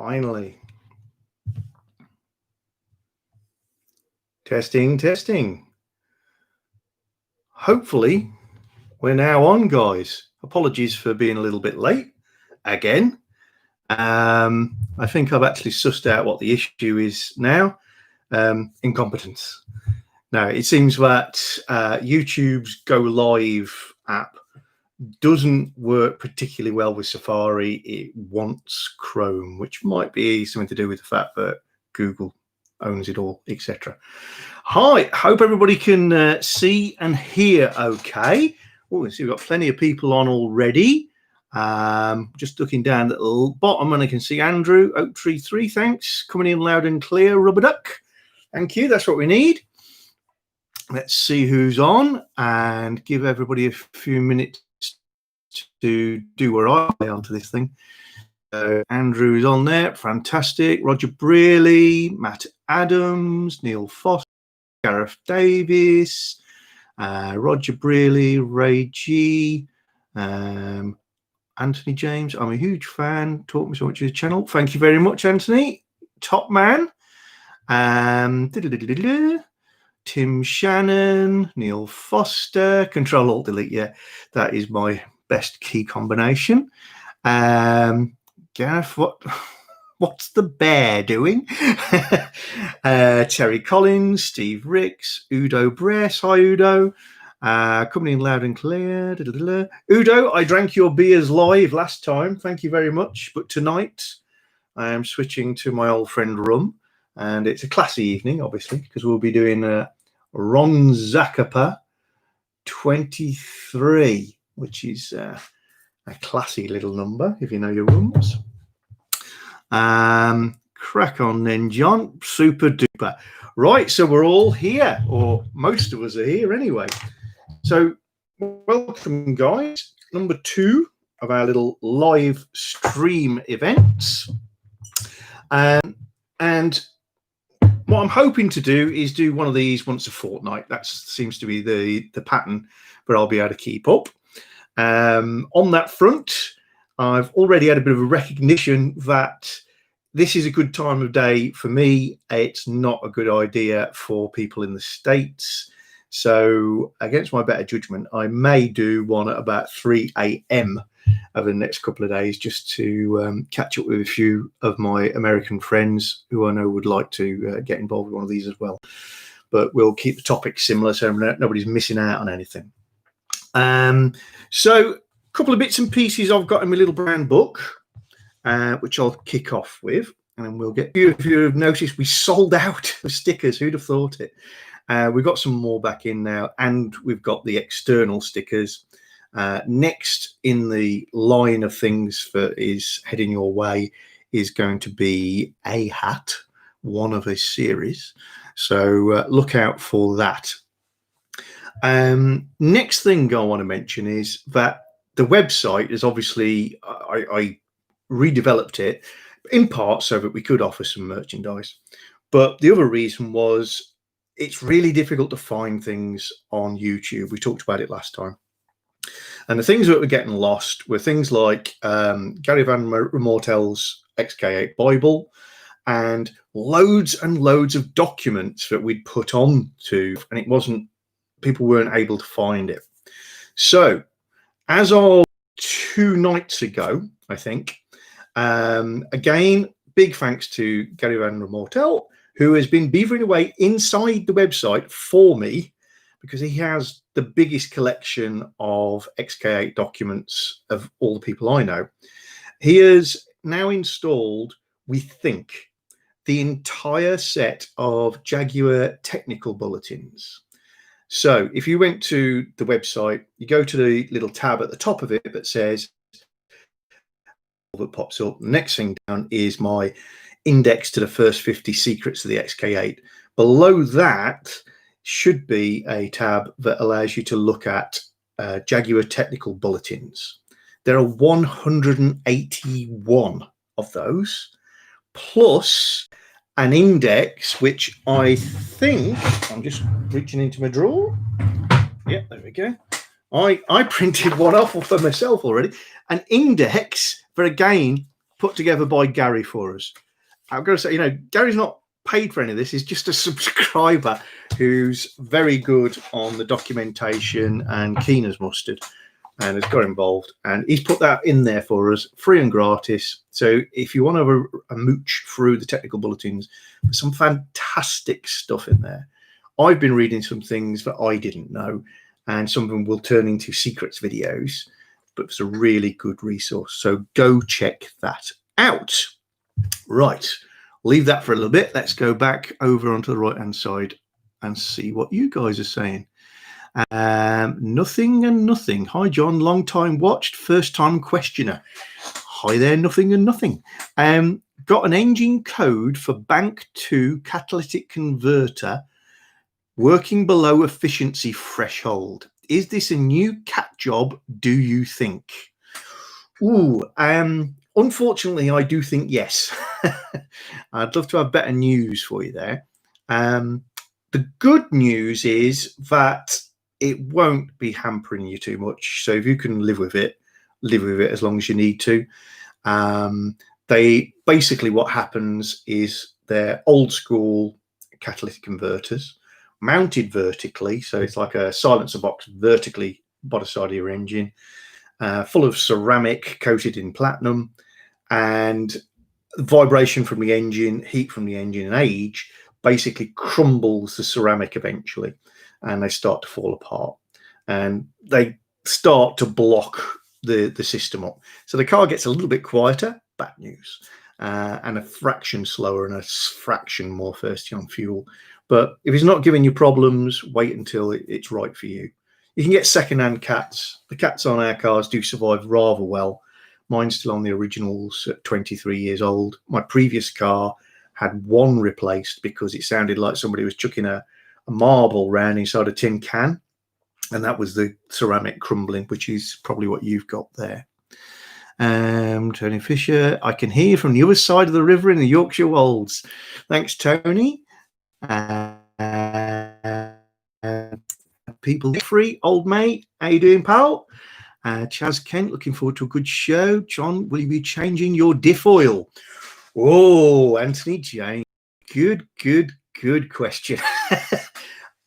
Finally. Testing. Hopefully, we're now on, guys. Apologies for being a little bit late again. I think I've actually sussed out what the issue is now. Incompetence. Now, it seems that YouTube's Go Live app doesn't work particularly well with Safari. It wants Chrome, which might be something to do with the fact that Google owns it all, etc. Hi, hope everybody can see and hear okay. Oh, see, we've got plenty of people on already. Just looking down at the bottom, and I can see Andrew, Oak33, thanks. Coming in loud and clear, Rubber Duck. Thank you, that's what we need. Let's see who's on and give everybody a few minutes to do where I play onto this thing. Andrew is on there, fantastic. Roger Brearley, Matt Adams, Neil Foster, Gareth Davis, Roger Brearley, Ray G, Anthony James. I'm a huge fan. Taught me so much of his channel. Thank you very much, Anthony. Top man. Tim Shannon, Neil Foster, Control Alt Delete. Yeah, that is my best key combination. Gareth, what's the bear doing? Terry Collins, Steve Ricks, Udo Bress. Hi, Udo. Coming in loud and clear. Udo, I drank your beers live last time. Thank you very much. But tonight I am switching to my old friend rum. And it's a classy evening, obviously, because we'll be doing Ron Zacapa 23, which is a classy little number, if you know your rums. Crack on then, John. Super duper. Right, so we're all here, or most of us are here anyway. So welcome, guys. Number 2 of our little live stream events. And what I'm hoping to do is do one of these once a fortnight. That seems to be the pattern that I'll be able to keep up. On that front, I've already had a bit of a recognition that this is a good time of day for me. It's not a good idea for people in the States. So against my better judgment, I may do one at about 3 a.m. over the next couple of days, just to catch up with a few of my American friends who I know would like to get involved with one of these as well. But we'll keep the topic similar so nobody's missing out on anything. So a couple of bits and pieces I've got in my little brown book, which I'll kick off with. And then we'll get, if you've noticed, we sold out of stickers. Who'd have thought it? We've got some more back in now, and we've got the external stickers. Next in the line of things that is heading your way is going to be a hat, one of a series. So look out for that. Next thing I want to mention is that the website is obviously, I redeveloped it in part so that we could offer some merchandise. But the other reason was it's really difficult to find things on YouTube. We talked about it last time. And the things that were getting lost were things like Gary Van Remortel's XK8 Bible and loads of documents that we'd put on to, and it wasn't, people weren't able to find it. So as of 2 nights ago, I think, again, big thanks to Gary Van Remortel, who has been beavering away inside the website for me, because he has the biggest collection of XK8 documents of all the people I know. He has now installed, we think, the entire set of Jaguar technical bulletins. So if you went to the website, you go to the little tab at the top of it that says, that pops up. The next thing down is my index to the first 50 secrets of the XK8. Below that should be a tab that allows you to look at Jaguar technical bulletins. There are 181 of those, plus an index, which I think, I'm just reaching into my drawer. Yep, there we go. I printed one off for myself already. An index for, again, put together by Gary for us. I'm going to say, you know, Gary's not paid for any of this. He's just a subscriber who's very good on the documentation and keen as mustard, and has got involved, and he's put that in there for us free and gratis. So if you want to have a mooch through the technical bulletins, there's some fantastic stuff in there. I've been reading some things that I didn't know, and some of them will turn into secrets videos, but it's a really good resource. So go check that out. Right, leave that for a little bit. Let's go back over onto the right hand side and see what you guys are saying. Nothing and nothing. Hi John, long time watched, first time questioner. Hi there, nothing and nothing. Got an engine code for bank 2 catalytic converter working below efficiency threshold. Is this a new cat job, do you think? Ooh, unfortunately, I do think yes. I'd love to have better news for you there. The good news is that it won't be hampering you too much. So if you can live with it as long as you need to. They basically, what happens is they're old school catalytic converters mounted vertically. So it's like a silencer box vertically by the side of your engine, full of ceramic coated in platinum, and vibration from the engine, heat from the engine, and age basically crumbles the ceramic eventually, and they start to fall apart, and they start to block the system up. So the car gets a little bit quieter, bad news, and a fraction slower and a fraction more thirsty on fuel. But if it's not giving you problems, wait until it's right for you. You can get second-hand cats. The cats on our cars do survive rather well. Mine's still on the originals at 23 years old. My previous car had one replaced because it sounded like somebody was chucking a marble round inside a tin can, and that was the ceramic crumbling, which is probably what you've got there. Tony Fisher, I can hear you from the other side of the river in the Yorkshire Wolds. Thanks, Tony. People free, old mate, how you doing, pal? Chaz Kent, looking forward to a good show. John, will you be changing your diff oil? Oh, Anthony Jane, good question.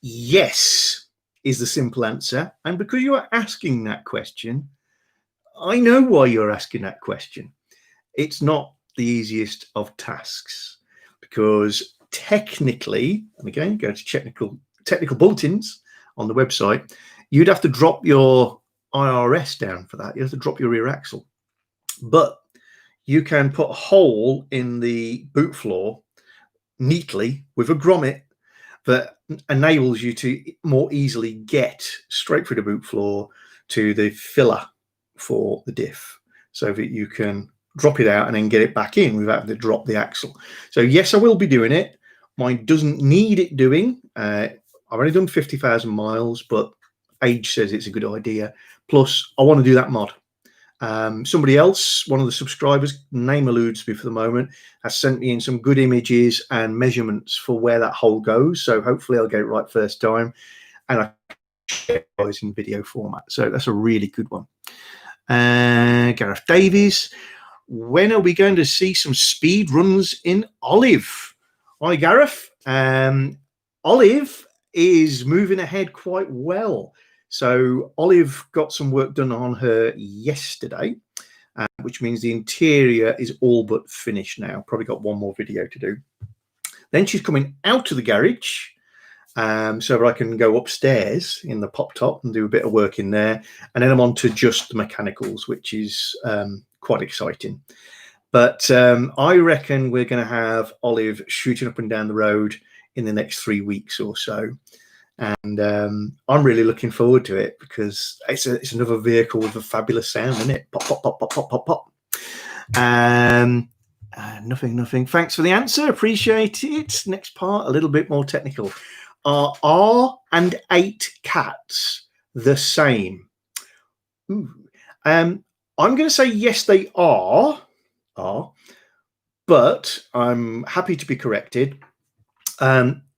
Yes is the simple answer, and because you are asking that question, I know why you're asking that question. It's not the easiest of tasks, because technically, and again, go to technical bulletins on the website, you'd have to drop your IRS down for that. You have to drop your rear axle, but you can put a hole in the boot floor neatly with a grommet that enables you to more easily get straight through the boot floor to the filler for the diff, so that you can drop it out and then get it back in without having to drop the axle. So yes, I will be doing it. Mine doesn't need it doing. I've only done 50,000 miles, but age says it's a good idea. Plus, I want to do that mod. Somebody else, one of the subscribers, name eludes me for the moment, has sent me in some good images and measurements for where that hole goes. So hopefully I'll get it right first time, and I share it in video format. So that's a really good one. Gareth Davies, when are we going to see some speed runs in Olive? Hi, Gareth. Olive is moving ahead quite well. So Olive got some work done on her yesterday, which means the interior is all but finished now. Probably got one more video to do. Then she's coming out of the garage, so that I can go upstairs in the pop top and do a bit of work in there. And then I'm on to just the mechanicals, which is quite exciting. But I reckon we're going to have Olive shooting up and down the road in the next 3 weeks or so. And I'm really looking forward to it, because it's another vehicle with a fabulous sound, isn't it? Pop, pop, pop, pop, pop, pop, pop. Nothing. Thanks for the answer. Appreciate it. Next part, a little bit more technical. Are R and 8 cats the same? Ooh. I'm going to say yes, they are, but I'm happy to be corrected.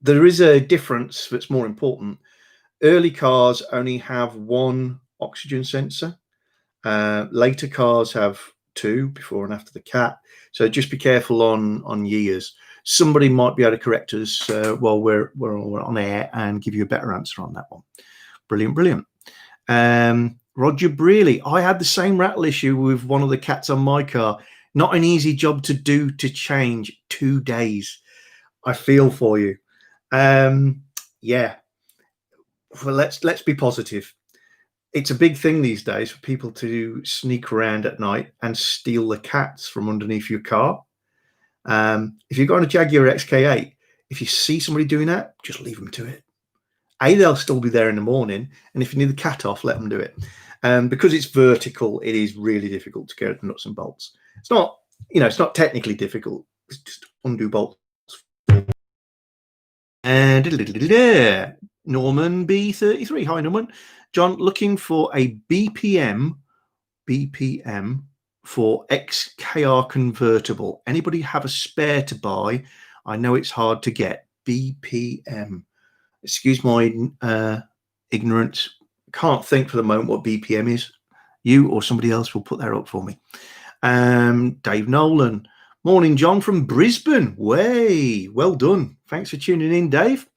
There is a difference that's more important. Early cars only have one oxygen sensor. Later cars have too, before and after the cat. So just be careful on years. Somebody might be able to correct us while we're on air and give you a better answer on that one. Brilliant, brilliant. Roger Brearley, I had the same rattle issue with one of the cats on my car. Not an easy job to do to change. 2 days. I feel for you. Yeah. Well, let's be positive. It's a big thing these days for people to sneak around at night and steal the cats from underneath your car. If you've got a Jaguar XK8, if you see somebody doing that, just leave them to it. They'll still be there in the morning, and if you need the cat off, let them do it. Because it's vertical, it is really difficult to get the nuts and bolts. It's not, it's not technically difficult. It's just undo bolts. And Norman B33. Hi, Norman. John, looking for a BPM for XKR convertible. Anybody have a spare to buy? I know it's hard to get. BPM. Excuse my ignorance. Can't think for the moment what BPM is. You or somebody else will put that up for me. Dave Nolan. Morning, John from Brisbane. Way, well done. Thanks for tuning in, Dave.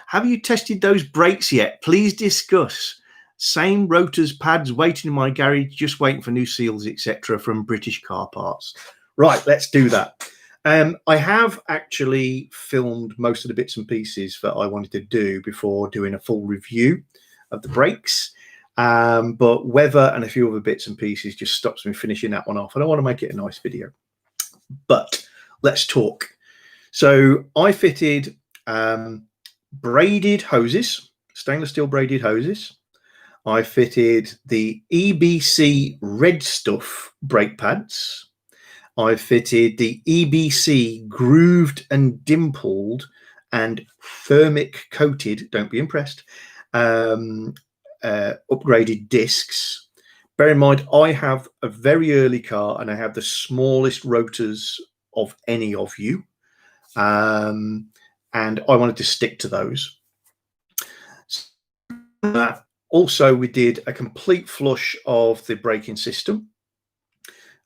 Have you tested those brakes yet? Please discuss. Same rotors, pads waiting in my garage, just waiting for new seals, etc. from British Car Parts. Right, let's do that. I have actually filmed most of the bits and pieces that I wanted to do before doing a full review of the brakes. But weather and a few other bits and pieces just stops me finishing that one off. I don't want to make it a nice video. But let's talk. So I fitted braided hoses, stainless steel braided hoses. I fitted the EBC red stuff brake pads. I fitted the EBC grooved and dimpled and thermic coated, don't be impressed, upgraded discs. Bear in mind, I have a very early car and I have the smallest rotors of any of you. And I wanted to stick to those. Also, we did a complete flush of the braking system,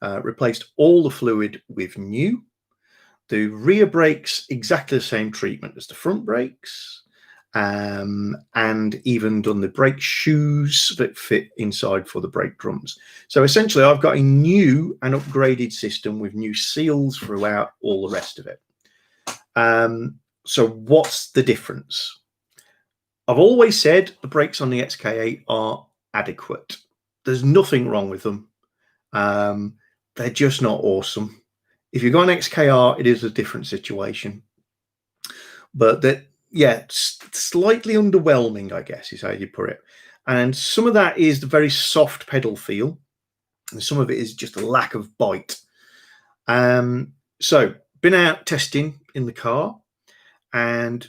replaced all the fluid with new. The rear brakes, exactly the same treatment as the front brakes. And even done the brake shoes that fit inside for the brake drums. So essentially, I've got a new and upgraded system with new seals throughout all the rest of it. So what's the difference? I've always said the brakes on the XK8 are adequate. There's nothing wrong with them. They're just not awesome. If you've got an XKR, it is a different situation. But that, yeah, slightly underwhelming, I guess, is how you put it. And some of that is the very soft pedal feel, and some of it is just a lack of bite. So, been out testing in the car, and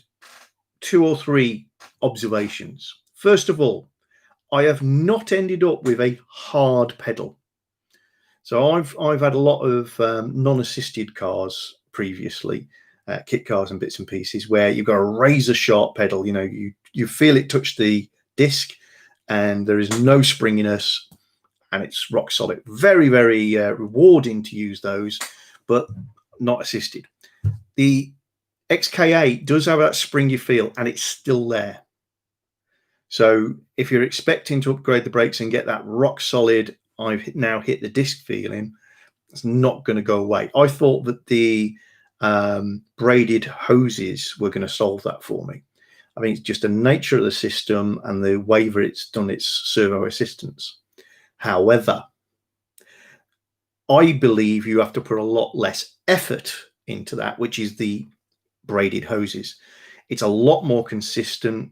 2 or 3 observations. First of all, I have not ended up with a hard pedal. So I've had a lot of non-assisted cars previously, kit cars and bits and pieces, where you've got a razor sharp pedal. You feel it touch the disc, and there is no springiness, and it's rock solid. Very, very rewarding to use those, but not assisted. The XK8 does have that springy feel, and it's still there. So if you're expecting to upgrade the brakes and get that rock solid, I've now hit the disc feeling, it's not going to go away. I thought that the braided hoses were going to solve that for me. I mean, it's just the nature of the system and the way that it's done its servo assistance. However, I believe you have to put a lot less effort into that, which is the braided hoses. It's a lot more consistent.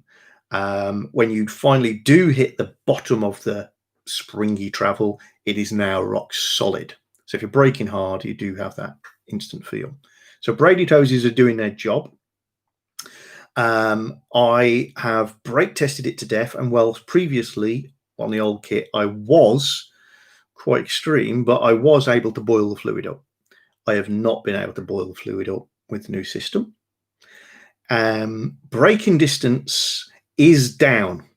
When you finally do hit the bottom of the springy travel, it is now rock solid. So if you're braking hard, you do have that instant feel. So braided hoses are doing their job. I have brake tested it to death, and well, previously on the old kit, I was quite extreme, but I was able to boil the fluid up. I have not been able to boil the fluid up with the new system. Braking distance is down.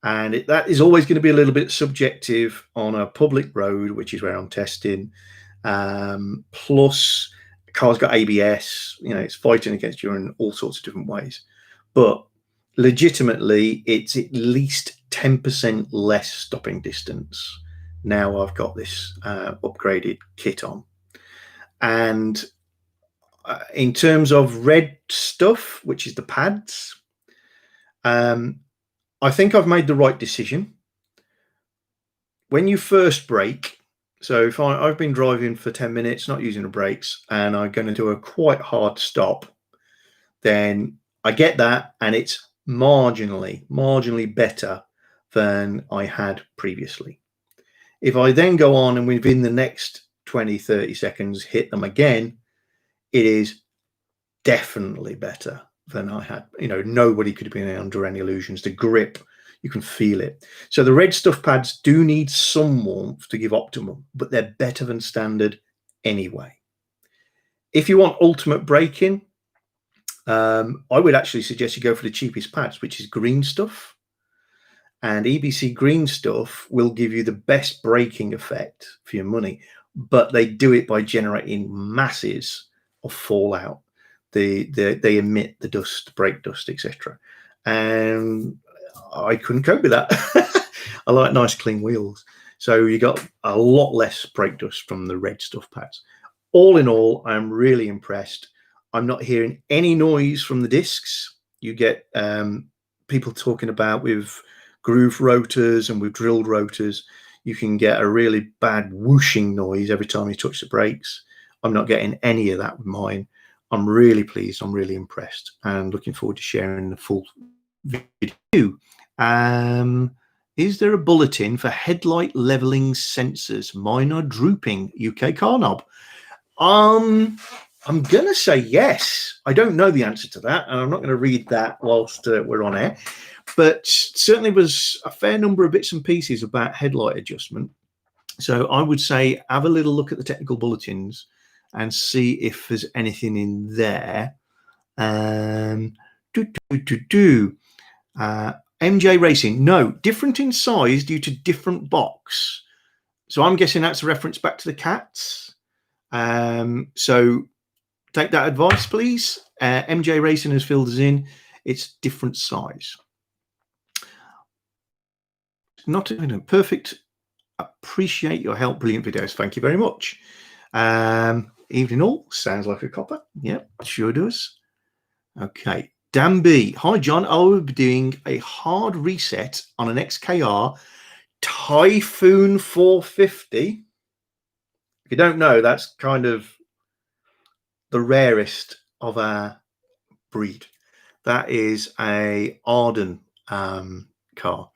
And that is always going to be a little bit subjective on a public road, which is where I'm testing. Plus, the car's got ABS. It's fighting against you in all sorts of different ways. But legitimately, it's at least 10% less stopping distance now I've got this upgraded kit on. And in terms of red stuff, which is the pads, I think I've made the right decision. When you first brake, so if I've been driving for 10 minutes, not using the brakes, and I'm going to do a quite hard stop, then I get that, and it's marginally better than I had previously. If I then go on and within the next 20, 30 seconds hit them again, it is definitely better than I had. Nobody could have been under any illusions. The grip, you can feel it. So the red stuff pads do need some warmth to give optimum, but they're better than standard anyway. If you want ultimate braking, I would actually suggest you go for the cheapest pads, which is green stuff. And EBC green stuff will give you the best braking effect for your money, but they do it by generating masses of fallout. They emit the dust, brake dust, etc. And I couldn't cope with that. I like nice clean wheels. So you got a lot less brake dust from the red stuff pads. All in all, I'm really impressed. I'm not hearing any noise from the discs. You get people talking about with groove rotors and with drilled rotors, you can get a really bad whooshing noise every time you touch the brakes. I'm not getting any of that with mine. I'm really pleased. I'm really impressed, and looking forward to sharing the full video. Is there a bulletin for headlight leveling sensors? Mine are drooping. UK car knob. I'm gonna say yes. I don't know the answer to that, and I'm not going to read that whilst we're on air. But certainly was a fair number of bits and pieces about headlight adjustment. So I would say have a little look at the technical bulletins and see if there's anything in there. MJ Racing, no, different in size due to different box. So I'm guessing that's a reference back to the cats. So take that advice, please. MJ Racing has filled us in. It's different size. Not perfect. Appreciate your help. Brilliant videos. Thank you very much. Evening all. Sounds like a copper. Yep, sure does. Okay. Dan B. Hi, John. I will be doing a hard reset on an XKR Typhoon 450. If you don't know, that's kind of the rarest of our breed. That is a Arden car.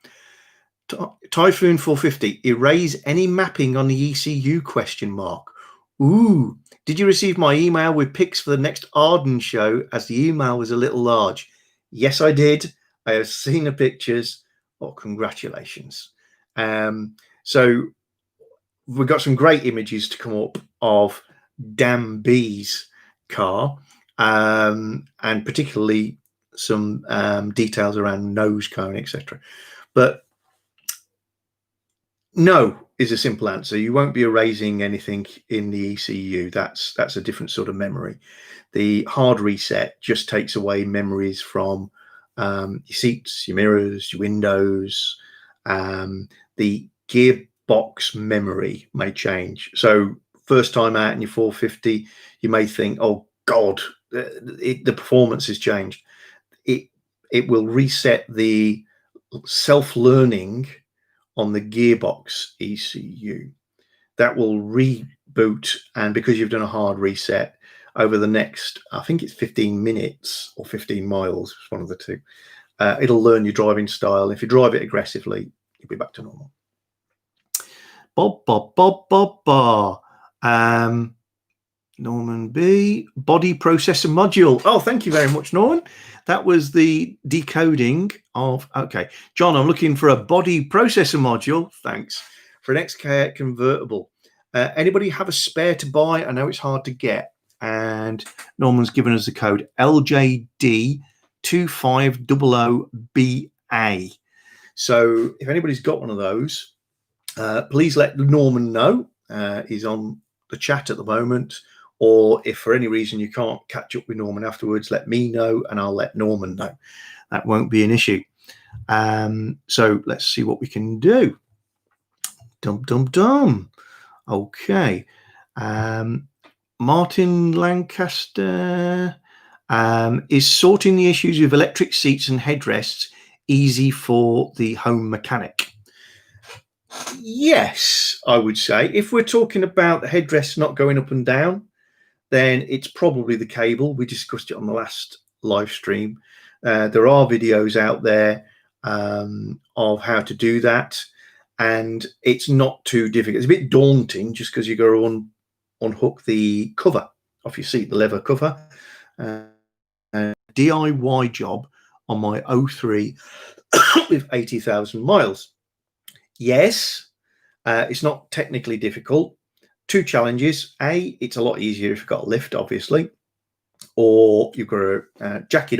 Typhoon 450. Erase any mapping on the ECU ? Ooh, did you receive my email with pics for the next Arden show, as the email was a little large? Yes, I did. I have seen the pictures. Oh, congratulations. So we've got some great images to come up of Dan B's car, and particularly some details around nose cone, etc. But no is a simple answer. You won't be erasing anything in the ECU. That's a different sort of memory. The hard reset just takes away memories from your seats, your mirrors, your windows. The gearbox memory may change. So first time out in your 450, you may think, oh God, the performance has changed. It will reset the self-learning on the gearbox ECU. That will reboot, and because you've done a hard reset over the next, I think it's 15 minutes or 15 miles, it's one of the two, it'll learn your driving style. If you drive it aggressively, you'll be back to normal. Norman B. Body processor module. Oh, thank you very much, Norman. That was the decoding of, okay. John, I'm looking for a body processor module. Thanks. For an XK convertible. Anybody have a spare to buy? I know it's hard to get. And Norman's given us the code LJD2500BA. So if anybody's got one of those, please let Norman know. He's on the chat at the moment, or if for any reason you can't catch up with Norman afterwards, let me know and I'll let Norman know. That won't be an issue. So let's see what we can do. Okay. Martin Lancaster, is sorting the issues with electric seats and headrests easy for the home mechanic? Yes, I would say. If we're talking about the headrests not going up and down, then it's probably the cable. We discussed it on the last live stream. There are videos out there of how to do that, and it's not too difficult. It's a bit daunting just because you got to unhook the cover off your seat, the leather cover. DIY job on my 03 with 80,000 miles. Yes, it's not technically difficult. Two challenges. A, it's a lot easier if you've got a lift, obviously, or you've got to jack it